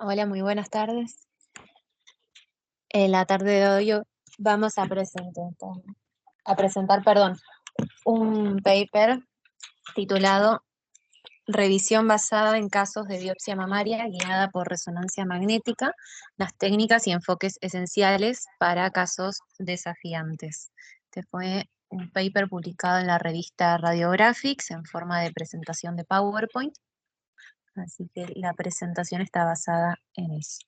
Hola, muy buenas tardes. En la tarde de hoy vamos a presentar, un paper titulado Revisión basada en casos de biopsia mamaria guiada por resonancia magnética, las técnicas y enfoques esenciales para casos desafiantes. Este fue un paper publicado en la revista Radiographics en forma de presentación de PowerPoint, así que la presentación está basada en eso.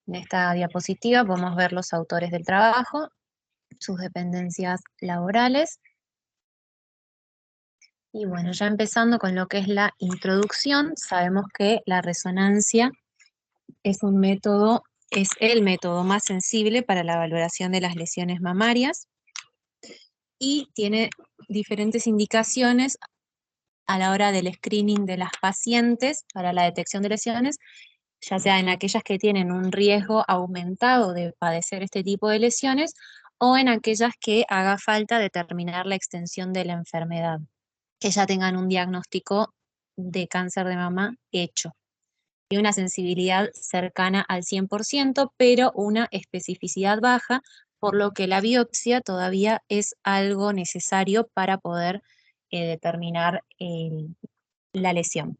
En esta diapositiva podemos ver los autores del trabajo, sus dependencias laborales. Y bueno, ya empezando con lo que es la introducción, sabemos que la resonancia es el método más sensible para la valoración de las lesiones mamarias y tiene diferentes indicaciones a la hora del screening de las pacientes para la detección de lesiones, ya sea en aquellas que tienen un riesgo aumentado de padecer este tipo de lesiones o en aquellas que haga falta determinar la extensión de la enfermedad, que ya tengan un diagnóstico de cáncer de mama hecho y una sensibilidad cercana al 100%, pero una especificidad baja, por lo que la biopsia todavía es algo necesario para poder determinar la lesión.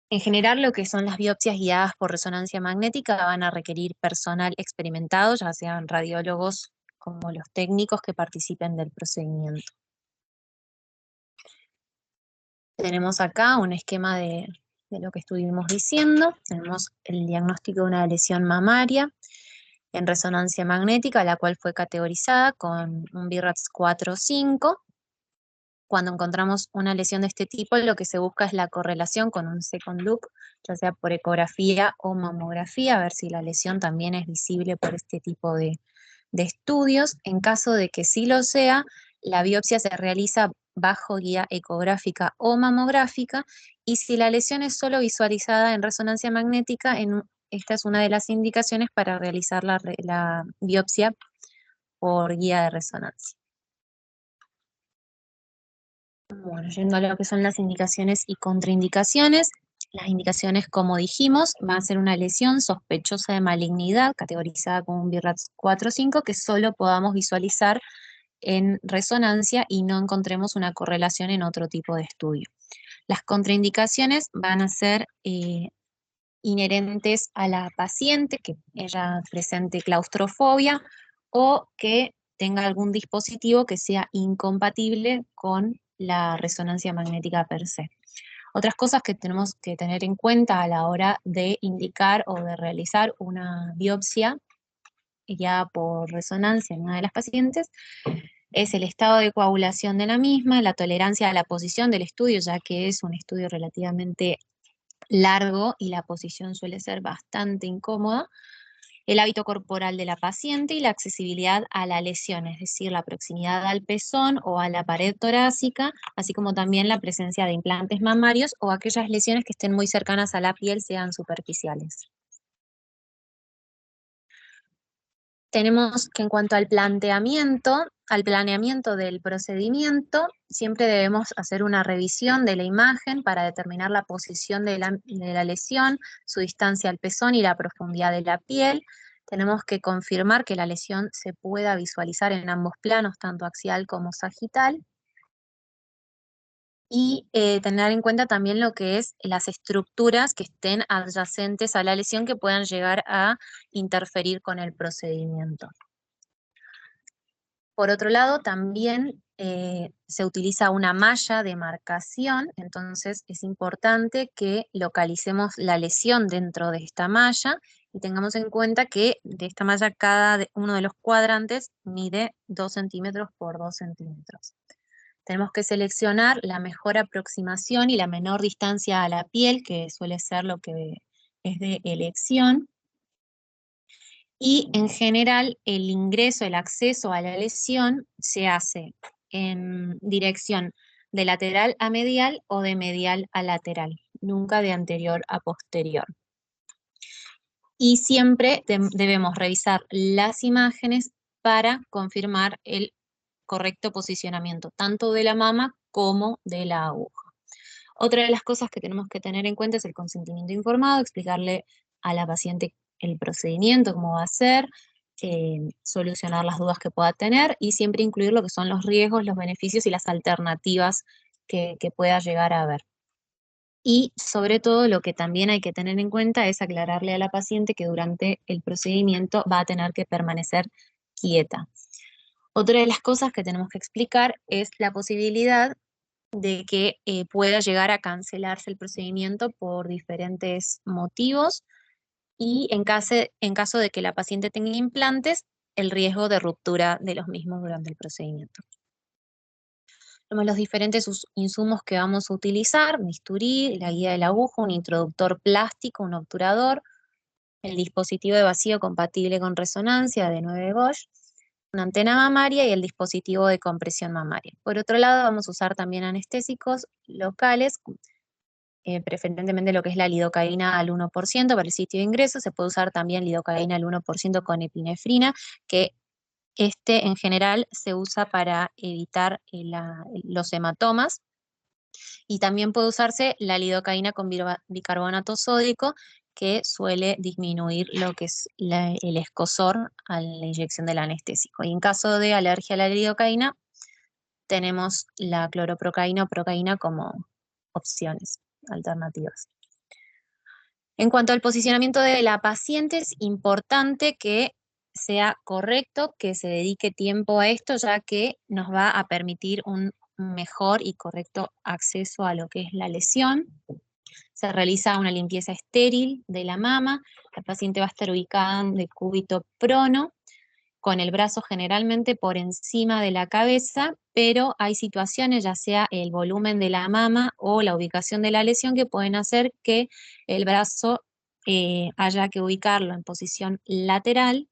En general, lo que son las biopsias guiadas por resonancia magnética van a requerir personal experimentado, ya sean radiólogos como los técnicos que participen del procedimiento. Tenemos acá un esquema de lo que estuvimos diciendo. Tenemos el diagnóstico de una lesión mamaria en resonancia magnética, la cual fue categorizada con un BIRATS 4 o 5. Cuando encontramos una lesión de este tipo, lo que se busca es la correlación con un second look, ya sea por ecografía o mamografía, a ver si la lesión también es visible por este tipo de estudios. En caso de que sí lo sea, la biopsia se realiza bajo guía ecográfica o mamográfica, y si la lesión es solo visualizada en resonancia magnética, esta es una de las indicaciones para realizar la biopsia por guía de resonancia. Bueno, yendo a lo que son las indicaciones y contraindicaciones, las indicaciones, como dijimos, va a ser una lesión sospechosa de malignidad, categorizada como un BIRATS 4 o 5, que solo podamos visualizar en resonancia y no encontremos una correlación en otro tipo de estudio. Las contraindicaciones van a ser inherentes a la paciente, que ella presente claustrofobia o que tenga algún dispositivo que sea incompatible con la resonancia magnética per se. Otras cosas que tenemos que tener en cuenta a la hora de indicar o de realizar una biopsia guiada por resonancia en una de las pacientes es el estado de coagulación de la misma, la tolerancia a la posición del estudio, ya que es un estudio relativamente largo y la posición suele ser bastante incómoda, el hábito corporal de la paciente y la accesibilidad a la lesión, es decir, la proximidad al pezón o a la pared torácica, así como también la presencia de implantes mamarios o aquellas lesiones que estén muy cercanas a la piel, sean superficiales. Tenemos que, en cuanto al planeamiento del procedimiento, siempre debemos hacer una revisión de la imagen para determinar la posición de la lesión, su distancia al pezón y la profundidad de la piel. Tenemos que confirmar que la lesión se pueda visualizar en ambos planos, tanto axial como sagital. Y tener en cuenta también lo que es las estructuras que estén adyacentes a la lesión que puedan llegar a interferir con el procedimiento. Por otro lado, también se utiliza una malla de marcación, entonces es importante que localicemos la lesión dentro de esta malla y tengamos en cuenta que de esta malla uno de los cuadrantes mide 2 centímetros por 2 centímetros. Tenemos que seleccionar la mejor aproximación y la menor distancia a la piel, que suele ser lo que es de elección. Y en general el acceso a la lesión se hace en dirección de lateral a medial o de medial a lateral, nunca de anterior a posterior. Y siempre debemos revisar las imágenes para confirmar el correcto posicionamiento, tanto de la mama como de la aguja. Otra de las cosas que tenemos que tener en cuenta es el consentimiento informado, explicarle a la paciente el procedimiento, cómo va a ser, solucionar las dudas que pueda tener y siempre incluir lo que son los riesgos, los beneficios y las alternativas que pueda llegar a haber. Y sobre todo lo que también hay que tener en cuenta es aclararle a la paciente que durante el procedimiento va a tener que permanecer quieta. Otra de las cosas que tenemos que explicar es la posibilidad de que pueda llegar a cancelarse el procedimiento por diferentes motivos y en caso de que la paciente tenga implantes, el riesgo de ruptura de los mismos durante el procedimiento. Tenemos los diferentes insumos que vamos a utilizar: bisturí, la guía de la aguja, un introductor plástico, un obturador, el dispositivo de vacío compatible con resonancia de 9 Bosch, una antena mamaria y el dispositivo de compresión mamaria. Por otro lado, vamos a usar también anestésicos locales, preferentemente lo que es la lidocaína al 1% para el sitio de ingreso. Se puede usar también lidocaína al 1% con epinefrina, que en general se usa para evitar los hematomas. Y también puede usarse la lidocaína con bicarbonato sódico, que suele disminuir lo que es el escozor a la inyección del anestésico. Y en caso de alergia a la lidocaína, tenemos la cloroprocaína o procaína como opciones alternativas. En cuanto al posicionamiento de la paciente, es importante que sea correcto, que se dedique tiempo a esto, ya que nos va a permitir un mejor y correcto acceso a lo que es la lesión. Se realiza una limpieza estéril de la mama. La paciente va a estar ubicada en decúbito prono, con el brazo generalmente por encima de la cabeza, pero hay situaciones, ya sea el volumen de la mama o la ubicación de la lesión, que pueden hacer que el brazo haya que ubicarlo en posición lateral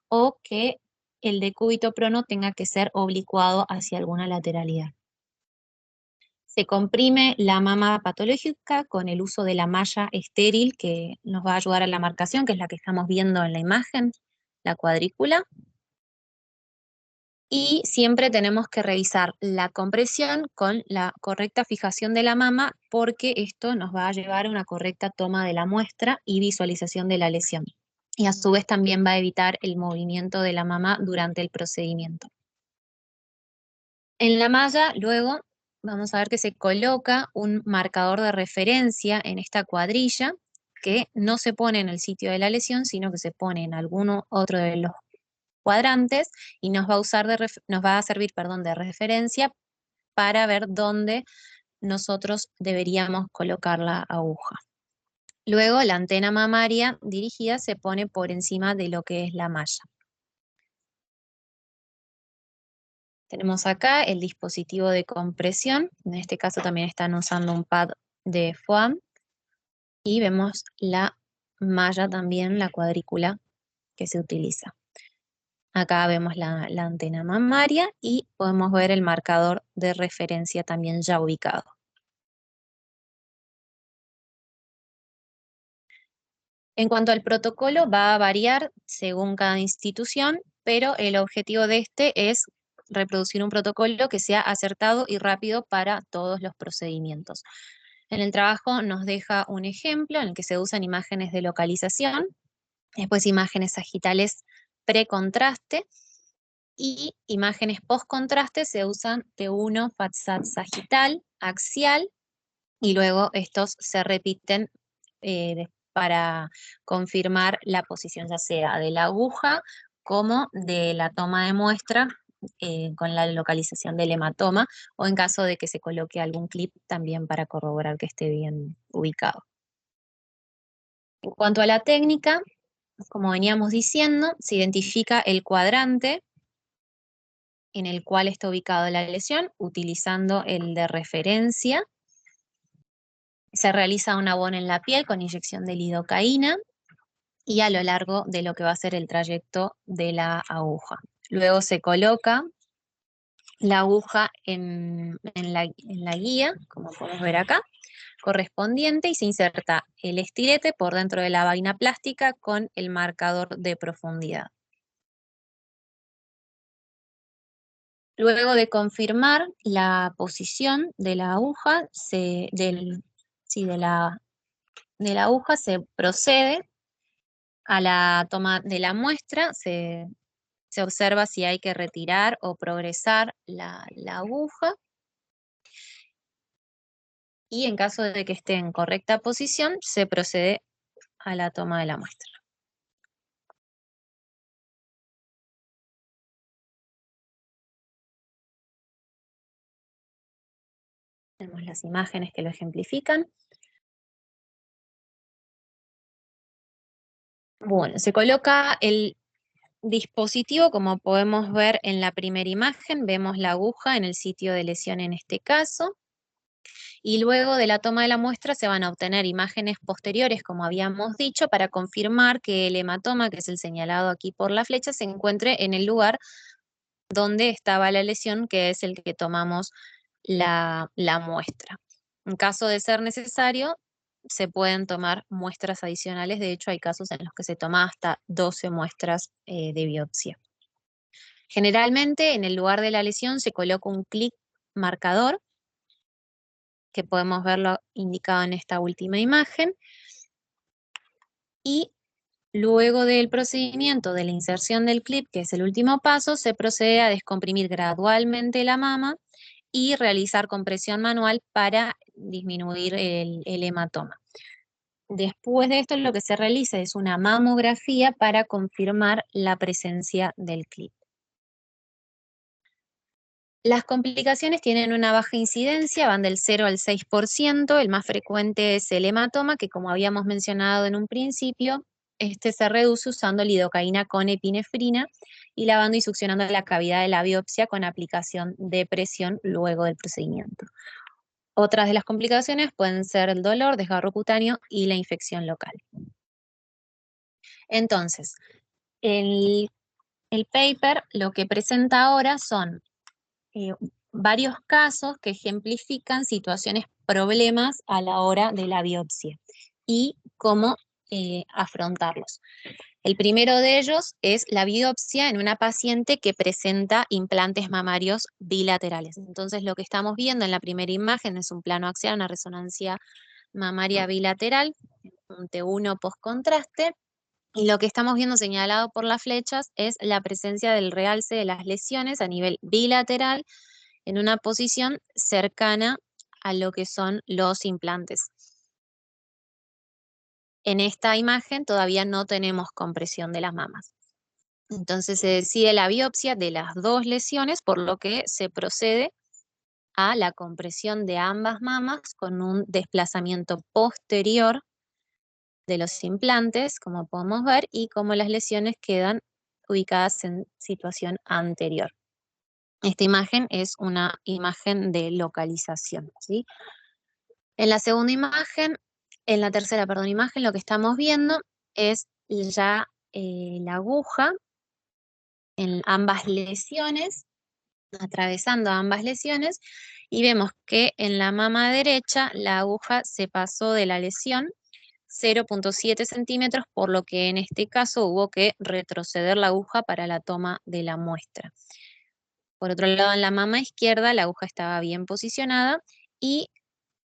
o que el decúbito prono tenga que ser oblicuado hacia alguna lateralidad. Se comprime la mama patológica con el uso de la malla estéril, que nos va a ayudar a la marcación, que es la que estamos viendo en la imagen, la cuadrícula. Y siempre tenemos que revisar la compresión con la correcta fijación de la mama, porque esto nos va a llevar a una correcta toma de la muestra y visualización de la lesión. Y a su vez también va a evitar el movimiento de la mama durante el procedimiento. En la malla, luego, vamos a ver que se coloca un marcador de referencia en esta cuadrilla, que no se pone en el sitio de la lesión, sino que se pone en alguno otro de los cuadrantes y nos va a servir, de referencia para ver dónde nosotros deberíamos colocar la aguja. Luego, la antena mamaria dirigida se pone por encima de lo que es la malla. Tenemos acá el dispositivo de compresión. En este caso también están usando un pad de foam. Y vemos la malla también, la cuadrícula que se utiliza. Acá vemos la antena mamaria y podemos ver el marcador de referencia también ya ubicado. En cuanto al protocolo, va a variar según cada institución, pero el objetivo de este es reproducir un protocolo que sea acertado y rápido para todos los procedimientos. En el trabajo nos deja un ejemplo en el que se usan imágenes de localización, después imágenes sagitales pre-contraste, y imágenes post-contraste se usan T1, FATSAT sagital, axial, y luego estos se repiten para confirmar la posición ya sea de la aguja como de la toma de muestra con la localización del hematoma, o en caso de que se coloque algún clip también para corroborar que esté bien ubicado. En cuanto a la técnica, como veníamos diciendo, se identifica el cuadrante en el cual está ubicada la lesión, utilizando el de referencia. Se realiza un abono en la piel con inyección de lidocaína y a lo largo de lo que va a ser el trayecto de la aguja. Luego se coloca la aguja en la guía, como podemos ver acá, correspondiente, y se inserta el estilete por dentro de la vaina plástica con el marcador de profundidad. Luego de confirmar la posición de la aguja, de la aguja se procede a la toma de la muestra, se observa si hay que retirar o progresar la aguja, y en caso de que esté en correcta posición, se procede a la toma de la muestra. Tenemos las imágenes que lo ejemplifican. Bueno, se coloca el dispositivo, como podemos ver en la primera imagen, vemos la aguja en el sitio de lesión en este caso, y luego de la toma de la muestra se van a obtener imágenes posteriores, como habíamos dicho, para confirmar que el hematoma, que es el señalado aquí por la flecha, se encuentre en el lugar donde estaba la lesión, que es el que tomamos la muestra. En caso de ser necesario, se pueden tomar muestras adicionales. De hecho, hay casos en los que se toma hasta 12 muestras de biopsia. Generalmente, en el lugar de la lesión se coloca un clic marcador, que podemos verlo indicado en esta última imagen, y luego del procedimiento de la inserción del clip, que es el último paso, se procede a descomprimir gradualmente la mama y realizar compresión manual para disminuir el hematoma. Después de esto, lo que se realiza es una mamografía para confirmar la presencia del clip. Las complicaciones tienen una baja incidencia, van del 0 al 6%. El más frecuente es el hematoma, que como habíamos mencionado en un principio, este se reduce usando lidocaína con epinefrina y lavando y succionando la cavidad de la biopsia con aplicación de presión luego del procedimiento. Otras de las complicaciones pueden ser el dolor, desgarro cutáneo y la infección local. Entonces, el paper lo que presenta ahora son varios casos que ejemplifican situaciones, problemas a la hora de la biopsia y cómo afrontarlos. El primero de ellos es la biopsia en una paciente que presenta implantes mamarios bilaterales. Entonces, lo que estamos viendo en la primera imagen es un plano axial, una resonancia mamaria bilateral, un T1 post-contraste, y lo que estamos viendo señalado por las flechas es la presencia del realce de las lesiones a nivel bilateral en una posición cercana a lo que son los implantes. En esta imagen todavía no tenemos compresión de las mamas. Entonces se decide la biopsia de las dos lesiones, por lo que se procede a la compresión de ambas mamas con un desplazamiento posterior de los implantes, como podemos ver, y como las lesiones quedan ubicadas en situación anterior. Esta imagen es una imagen de localización, ¿sí? En la segunda imagen, en la tercera, perdón, imagen, lo que estamos viendo es ya la aguja en ambas lesiones, atravesando ambas lesiones, y vemos que en la mama derecha la aguja se pasó de la lesión 0,7 centímetros, por lo que en este caso hubo que retroceder la aguja para la toma de la muestra. Por otro lado, en la mama izquierda la aguja estaba bien posicionada y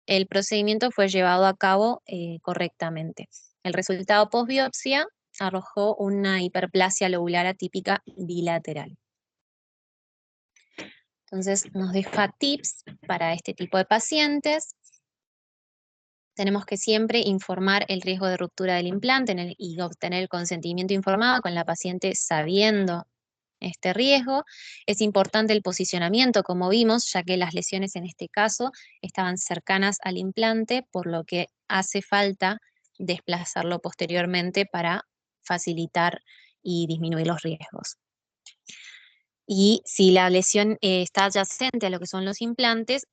el procedimiento fue llevado a cabo correctamente. El resultado post-biopsia arrojó una hiperplasia lobular atípica bilateral. Entonces, nos deja tips para este tipo de pacientes. Tenemos que siempre informar el riesgo de ruptura del implante y obtener el consentimiento informado con la paciente sabiendo este riesgo. Es importante el posicionamiento, como vimos, ya que las lesiones en este caso estaban cercanas al implante, por lo que hace falta desplazarlo posteriormente para facilitar y disminuir los riesgos. Y si la lesión está adyacente a lo que son los implantes,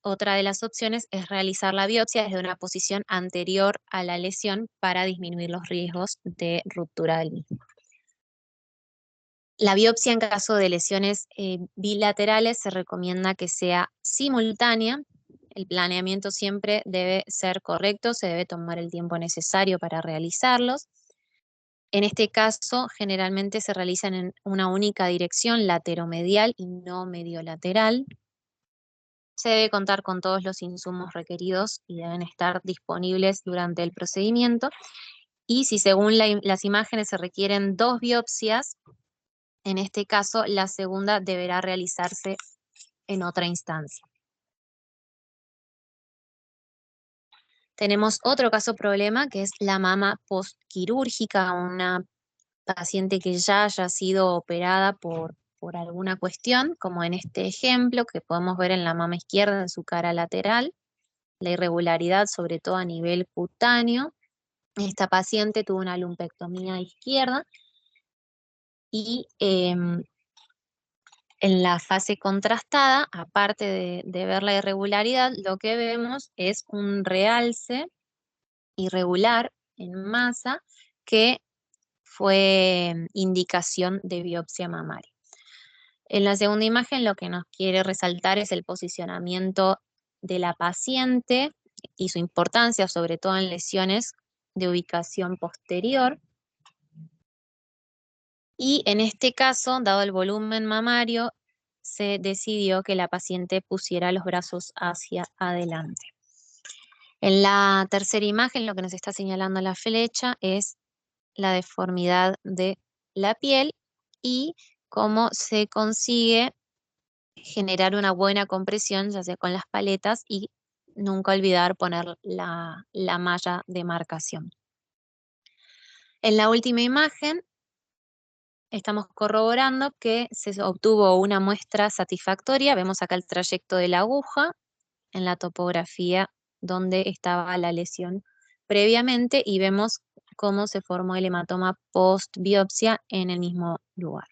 otra de las opciones es realizar la biopsia desde una posición anterior a la lesión para disminuir los riesgos de ruptura del mismo. La biopsia en caso de lesiones bilaterales se recomienda que sea simultánea. El planeamiento siempre debe ser correcto, se debe tomar el tiempo necesario para realizarlos. En este caso, generalmente se realizan en una única dirección, lateromedial y no mediolateral. Se debe contar con todos los insumos requeridos y deben estar disponibles durante el procedimiento. Y si según las imágenes se requieren 2 biopsias, en este caso la segunda deberá realizarse en otra instancia. Tenemos otro caso problema que es la mama postquirúrgica, una paciente que ya haya sido operada por alguna cuestión, como en este ejemplo que podemos ver en la mama izquierda en su cara lateral, la irregularidad sobre todo a nivel cutáneo. Esta paciente tuvo una lumpectomía izquierda y en la fase contrastada, aparte de ver la irregularidad, lo que vemos es un realce irregular en masa que fue indicación de biopsia mamaria. En la segunda imagen lo que nos quiere resaltar es el posicionamiento de la paciente y su importancia, sobre todo en lesiones de ubicación posterior. Y en este caso, dado el volumen mamario, se decidió que la paciente pusiera los brazos hacia adelante. En la tercera imagen, lo que nos está señalando la flecha es la deformidad de la piel y cómo se consigue generar una buena compresión, ya sea con las paletas, y nunca olvidar poner la malla de marcación. En la última imagen estamos corroborando que se obtuvo una muestra satisfactoria. Vemos acá el trayecto de la aguja en la topografía donde estaba la lesión previamente y vemos cómo se formó el hematoma post biopsia en el mismo lugar.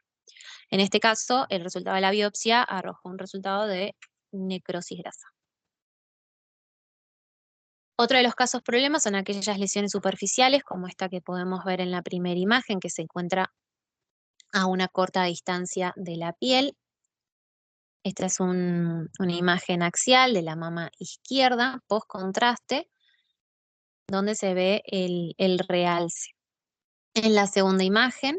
En este caso, el resultado de la biopsia arrojó un resultado de necrosis grasa. Otro de los casos problemas son aquellas lesiones superficiales, como esta que podemos ver en la primera imagen, que se encuentra a una corta distancia de la piel. Esta es una imagen axial de la mama izquierda, post contraste, donde se ve el realce. En la segunda imagen,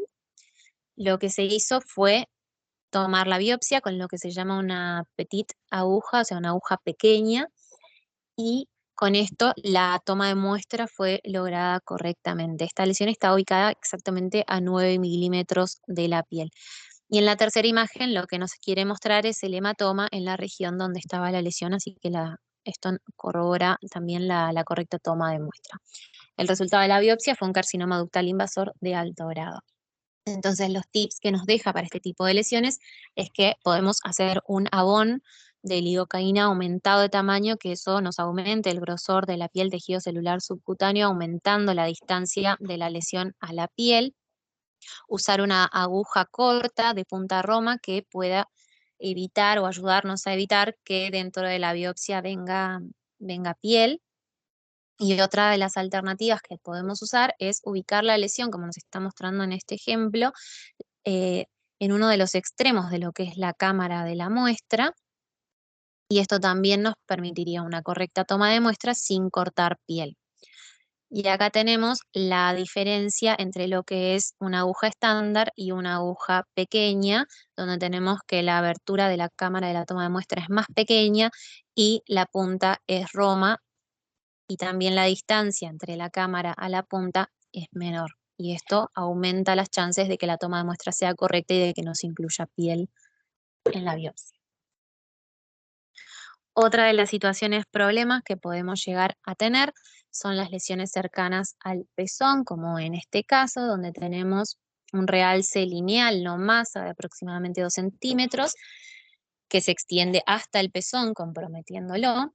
lo que se hizo fue tomar la biopsia con lo que se llama una petite aguja, o sea, una aguja pequeña, y con esto la toma de muestra fue lograda correctamente. Esta lesión está ubicada exactamente a 9 milímetros de la piel. Y en la tercera imagen lo que nos quiere mostrar es el hematoma en la región donde estaba la lesión, así que esto corrobora también la correcta toma de muestra. El resultado de la biopsia fue un carcinoma ductal invasor de alto grado. Entonces, los tips que nos deja para este tipo de lesiones es que podemos hacer un abón de lidocaína aumentado de tamaño, que eso nos aumente el grosor de la piel, tejido celular subcutáneo, aumentando la distancia de la lesión a la piel. Usar una aguja corta de punta roma que pueda evitar o ayudarnos a evitar que dentro de la biopsia venga piel. Y otra de las alternativas que podemos usar es ubicar la lesión, como nos está mostrando en este ejemplo, eh, en uno de los extremos de lo que es la cámara de la muestra, y esto también nos permitiría una correcta toma de muestra sin cortar piel. Y acá tenemos la diferencia entre lo que es una aguja estándar y una aguja pequeña, donde tenemos que la abertura de la cámara de la toma de muestra es más pequeña y la punta es roma, y también la distancia entre la cámara a la punta es menor. Y esto aumenta las chances de que la toma de muestra sea correcta y de que no se incluya piel en la biopsia. Otra de las situaciones problemas que podemos llegar a tener son las lesiones cercanas al pezón, como en este caso, donde tenemos un realce lineal, no masa, de aproximadamente 2 centímetros, que se extiende hasta el pezón, comprometiéndolo.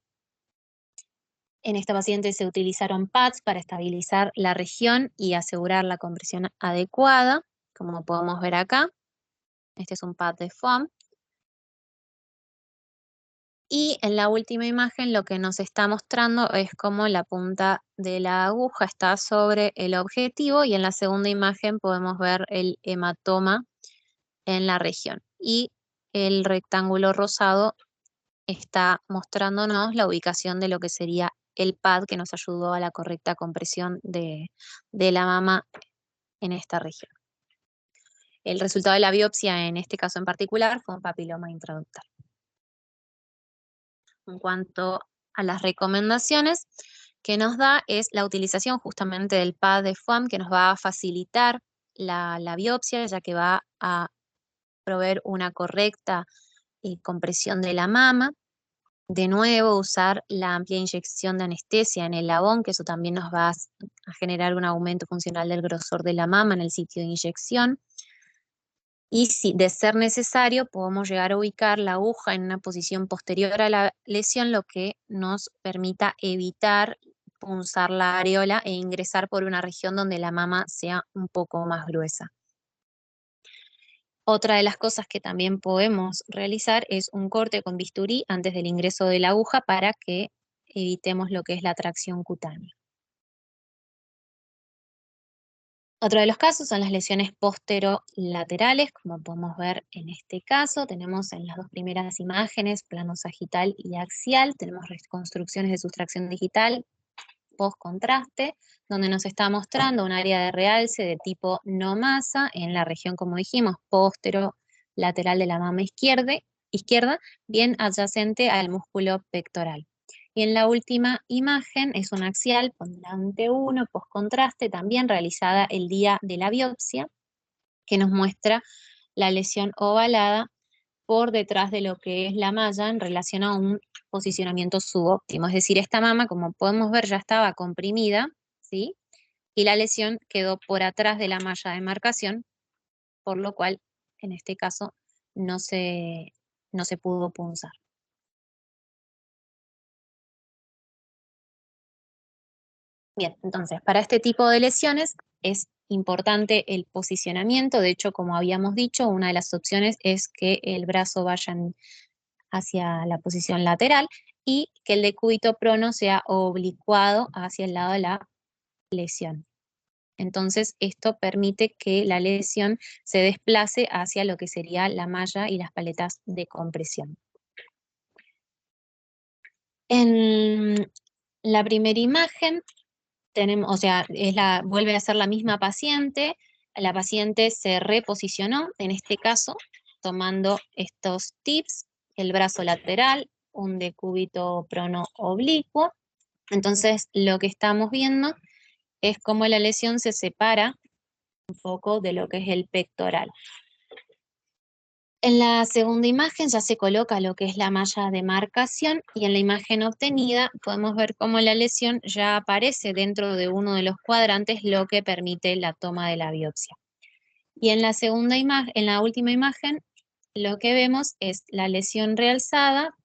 En esta paciente se utilizaron pads para estabilizar la región y asegurar la compresión adecuada, como podemos ver acá. Este es un pad de foam. Y en la última imagen lo que nos está mostrando es cómo la punta de la aguja está sobre el objetivo, y en la segunda imagen podemos ver el hematoma en la región. Y el rectángulo rosado está mostrándonos la ubicación de lo que sería el pad que nos ayudó a la correcta compresión de la mama en esta región. El resultado de la biopsia en este caso en particular fue un papiloma intraductal. En cuanto a las recomendaciones que nos da es la utilización justamente del pad de FOAM que nos va a facilitar la biopsia, ya que va a proveer una correcta compresión de la mama. De nuevo, usar la amplia inyección de anestesia en el labón, que eso también nos va a generar un aumento funcional del grosor de la mama en el sitio de inyección. Y si de ser necesario, podemos llegar a ubicar la aguja en una posición posterior a la lesión, lo que nos permita evitar punzar la areola e ingresar por una región donde la mama sea un poco más gruesa. Otra de las cosas que también podemos realizar es un corte con bisturí antes del ingreso de la aguja para que evitemos lo que es la tracción cutánea. Otro de los casos son las lesiones posterolaterales, como podemos ver en este caso. Tenemos en las dos primeras imágenes plano sagital y axial, tenemos reconstrucciones de sustracción digital post-contraste, donde nos está mostrando un área de realce de tipo no masa en la región, como dijimos, posterolateral de la mama izquierda, bien adyacente al músculo pectoral. Y en la última imagen es un axial, pondrante 1, post-contraste, también realizada el día de la biopsia, que nos muestra la lesión ovalada por detrás de lo que es la malla en relación a un posicionamiento subóptimo. Es decir, esta mama, como podemos ver, ya estaba comprimida, ¿sí? Y la lesión quedó por atrás de la malla de marcación, por lo cual, en este caso, no se pudo punzar. Bien, entonces, para este tipo de lesiones es importante el posicionamiento. De hecho, como habíamos dicho, una de las opciones es que el brazo vaya hacia la posición lateral y que el decúbito prono sea oblicuado hacia el lado de la lesión. Entonces, esto permite que la lesión se desplace hacia lo que sería la malla y las paletas de compresión. En la primera imagen tenemos, o sea, vuelve a ser la misma paciente. La paciente se reposicionó, en este caso, tomando estos tips, el brazo lateral, un decúbito prono oblicuo. Entonces, lo que estamos viendo es cómo la lesión se separa un poco de lo que es el pectoral. En la segunda imagen ya se coloca lo que es la malla de marcación y en la imagen obtenida podemos ver cómo la lesión ya aparece dentro de uno de los cuadrantes, lo que permite la toma de la biopsia. Y en la segunda imagen, en la última imagen, lo que vemos es la lesión realzada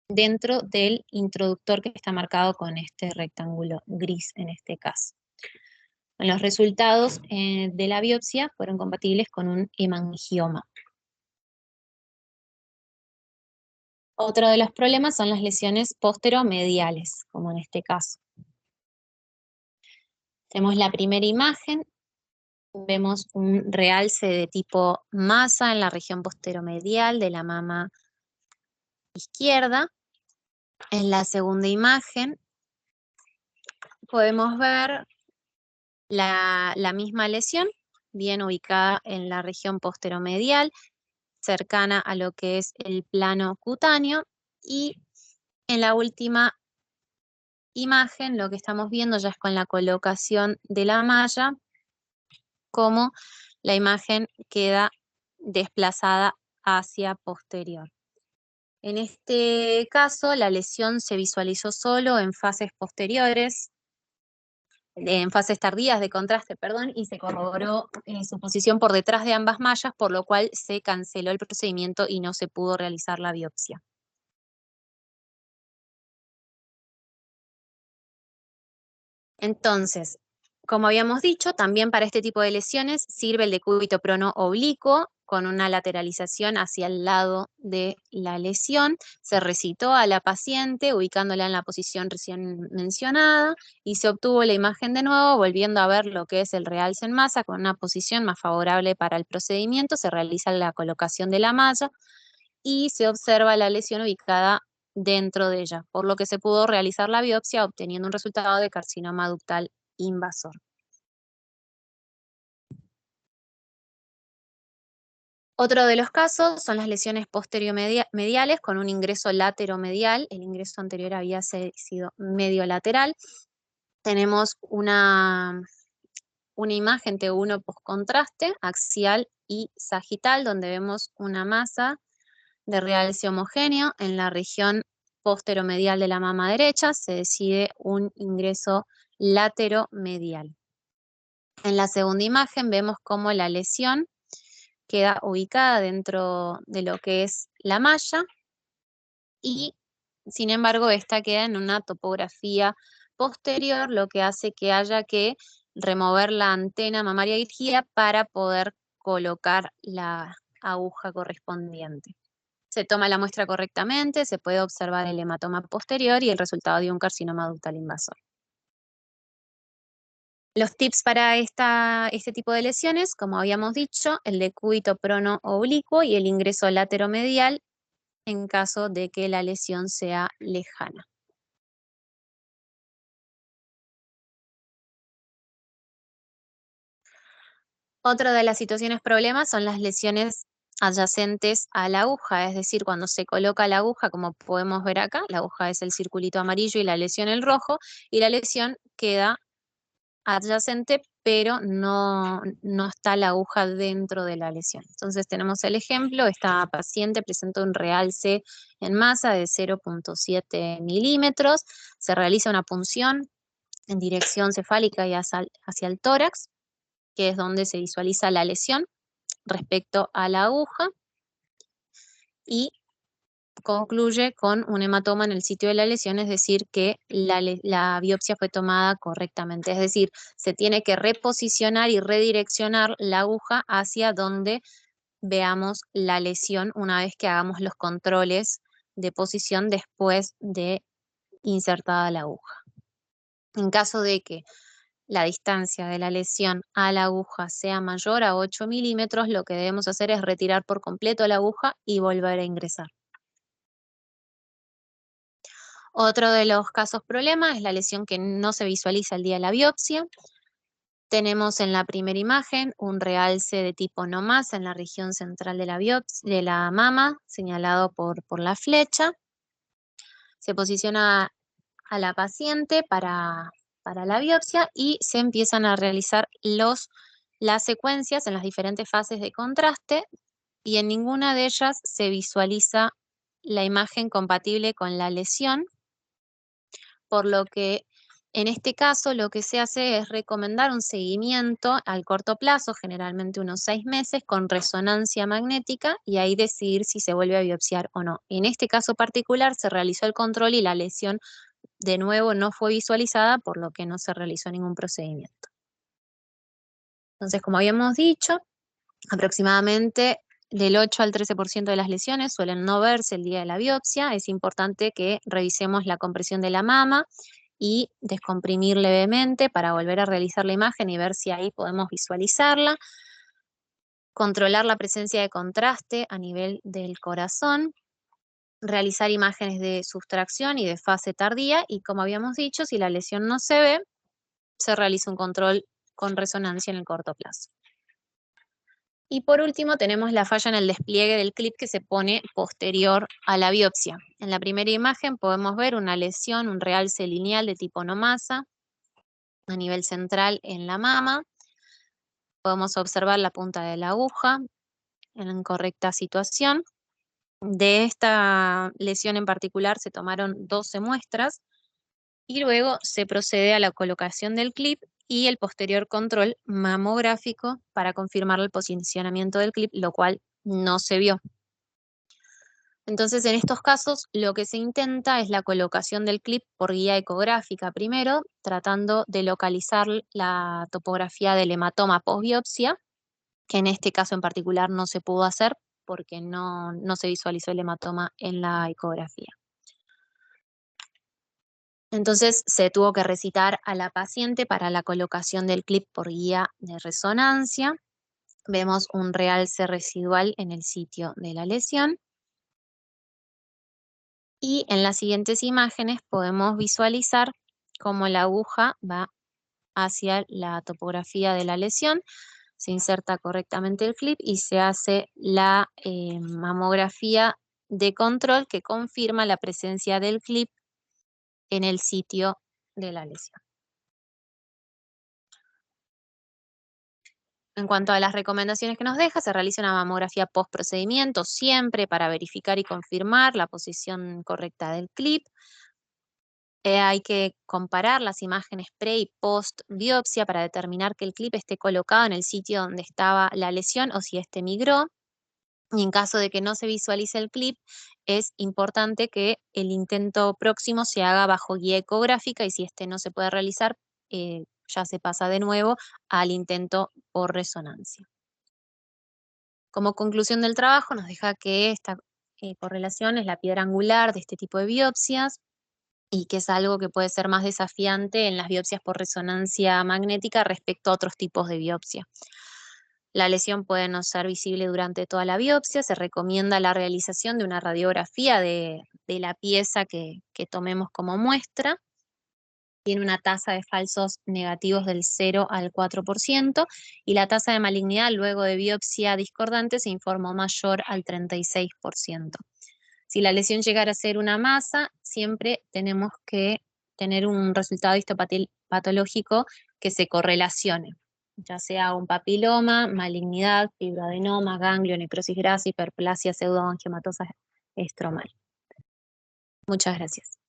dentro del introductor que está marcado con este rectángulo gris en este caso. Los resultados de la biopsia fueron compatibles con un hemangioma. Otro de los problemas son las lesiones posteromediales, como en este caso. Tenemos la primera imagen, vemos un realce de tipo masa en la región posteromedial de la mama izquierda. En la segunda imagen podemos ver la misma lesión, bien ubicada en la región posteromedial, cercana a lo que es el plano cutáneo, y en la última imagen lo que estamos viendo ya es con la colocación de la malla, cómo la imagen queda desplazada hacia posterior. En este caso, la lesión se visualizó solo en fases posteriores, en fases tardías de contraste, perdón, y se corroboró su posición por detrás de ambas mallas, por lo cual se canceló el procedimiento y no se pudo realizar la biopsia. Entonces, como habíamos dicho, también para este tipo de lesiones sirve el decúbito prono oblicuo con una lateralización hacia el lado de la lesión. Se recitó a la paciente ubicándola en la posición recién mencionada y se obtuvo la imagen de nuevo, volviendo a ver lo que es el realce en masa con una posición más favorable para el procedimiento. Se realiza la colocación de la malla y se observa la lesión ubicada dentro de ella, por lo que se pudo realizar la biopsia obteniendo un resultado de carcinoma ductal invasor. Otro de los casos son las lesiones posterior-mediales con un ingreso lateromedial. El ingreso anterior había sido medio lateral. Tenemos una imagen T1 postcontraste, axial y sagital, donde vemos una masa de realce homogéneo. En la región posteromedial de la mama derecha se decide un ingreso lateromedial. En la segunda imagen vemos cómo la lesión queda ubicada dentro de lo que es la malla y, sin embargo, esta queda en una topografía posterior, lo que hace que haya que remover la antena mamaria erigida para poder colocar la aguja correspondiente. Se toma la muestra correctamente, se puede observar el hematoma posterior y el resultado de un carcinoma ductal invasor. Los tips para este tipo de lesiones, como habíamos dicho, el decúbito prono oblicuo y el ingreso lateromedial en caso de que la lesión sea lejana. Otra de las situaciones problemas son las lesiones adyacentes a la aguja, es decir, cuando se coloca la aguja, como podemos ver acá, la aguja es el circulito amarillo y la lesión el rojo, y la lesión queda adyacente, pero no está la aguja dentro de la lesión. Entonces tenemos el ejemplo, esta paciente presenta un realce en masa de 0.7 milímetros, se realiza una punción en dirección cefálica y hacia el tórax, que es donde se visualiza la lesión respecto a la aguja, y concluye con un hematoma en el sitio de la lesión, es decir, que la biopsia fue tomada correctamente. Es decir, se tiene que reposicionar y redireccionar la aguja hacia donde veamos la lesión una vez que hagamos los controles de posición después de insertada la aguja. En caso de que la distancia de la lesión a la aguja sea mayor a 8 milímetros, lo que debemos hacer es retirar por completo la aguja y volver a ingresar. Otro de los casos problemas es la lesión que no se visualiza el día de la biopsia. Tenemos en la primera imagen un realce de tipo no más en la región central de la mama, señalado por la flecha. Se posiciona a la paciente para la biopsia y se empiezan a realizar las secuencias en las diferentes fases de contraste, y en ninguna de ellas se visualiza la imagen compatible con la lesión, por lo que en este caso lo que se hace es recomendar un seguimiento al corto plazo, generalmente unos 6 meses, con resonancia magnética, y ahí decidir si se vuelve a biopsiar o no. En este caso particular se realizó el control y la lesión de nuevo no fue visualizada, por lo que no se realizó ningún procedimiento. Entonces, como habíamos dicho, aproximadamente del 8 al 13% de las lesiones suelen no verse el día de la biopsia. Es importante que revisemos la compresión de la mama y descomprimir levemente para volver a realizar la imagen y ver si ahí podemos visualizarla. Controlar la presencia de contraste a nivel del corazón. Realizar imágenes de sustracción y de fase tardía, y como habíamos dicho, si la lesión no se ve, se realiza un control con resonancia en el corto plazo. Y por último tenemos la falla en el despliegue del clip que se pone posterior a la biopsia. En la primera imagen podemos ver una lesión, un realce lineal de tipo no masa a nivel central en la mama. Podemos observar la punta de la aguja en correcta situación. De esta lesión en particular se tomaron 12 muestras y luego se procede a la colocación del clip y el posterior control mamográfico para confirmar el posicionamiento del clip, lo cual no se vio. Entonces, en estos casos, lo que se intenta es la colocación del clip por guía ecográfica primero, tratando de localizar la topografía del hematoma post-biopsia, que en este caso en particular no se pudo hacer porque no se visualizó el hematoma en la ecografía. Entonces se tuvo que recitar a la paciente para la colocación del clip por guía de resonancia. Vemos un realce residual en el sitio de la lesión. Y en las siguientes imágenes podemos visualizar cómo la aguja va hacia la topografía de la lesión. se inserta correctamente el clip y se hace la mamografía de control que confirma la presencia del clip en el sitio de la lesión. En cuanto a las recomendaciones que nos deja, se realiza una mamografía post procedimiento siempre para verificar y confirmar la posición correcta del clip. Hay que comparar las imágenes pre y post biopsia para determinar que el clip esté colocado en el sitio donde estaba la lesión o si éste migró. Y en caso de que no se visualice el clip, es importante que el intento próximo se haga bajo guía ecográfica y si este no se puede realizar, ya se pasa de nuevo al intento por resonancia. Como conclusión del trabajo, nos deja que esta correlación es la piedra angular de este tipo de biopsias y que es algo que puede ser más desafiante en las biopsias por resonancia magnética respecto a otros tipos de biopsia. La lesión puede no ser visible durante toda la biopsia, se recomienda la realización de una radiografía de la pieza que tomemos como muestra. Tiene una tasa de falsos negativos del 0 al 4% y la tasa de malignidad luego de biopsia discordante se informó mayor al 36%. Si la lesión llegara a ser una masa, siempre tenemos que tener un resultado histopatológico que se correlacione, ya sea un papiloma, malignidad, fibroadenoma, ganglio, necrosis grasa, hiperplasia pseudoangiomatosa estromal. Muchas gracias.